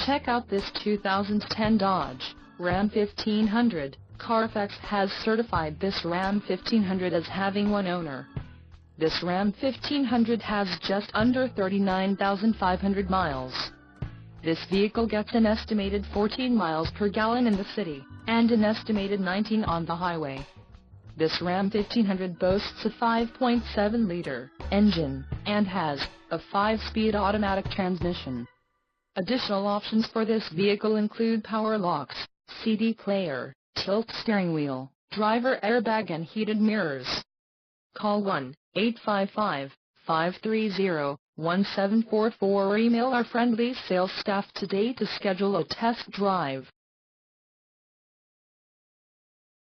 Check out this 2010 Dodge Ram 1500. Carfax has certified this Ram 1500 as having one owner. This Ram 1500 has just under 39,500 miles. This vehicle gets an estimated 14 miles per gallon in the city, and an estimated 19 on the highway. This Ram 1500 boasts a 5.7-liter engine, and has a 5-speed automatic transmission. Additional options for this vehicle include power locks, CD player, tilt steering wheel, driver airbag and heated mirrors. Call 1-855-530-1744 or email our friendly sales staff today to schedule a test drive.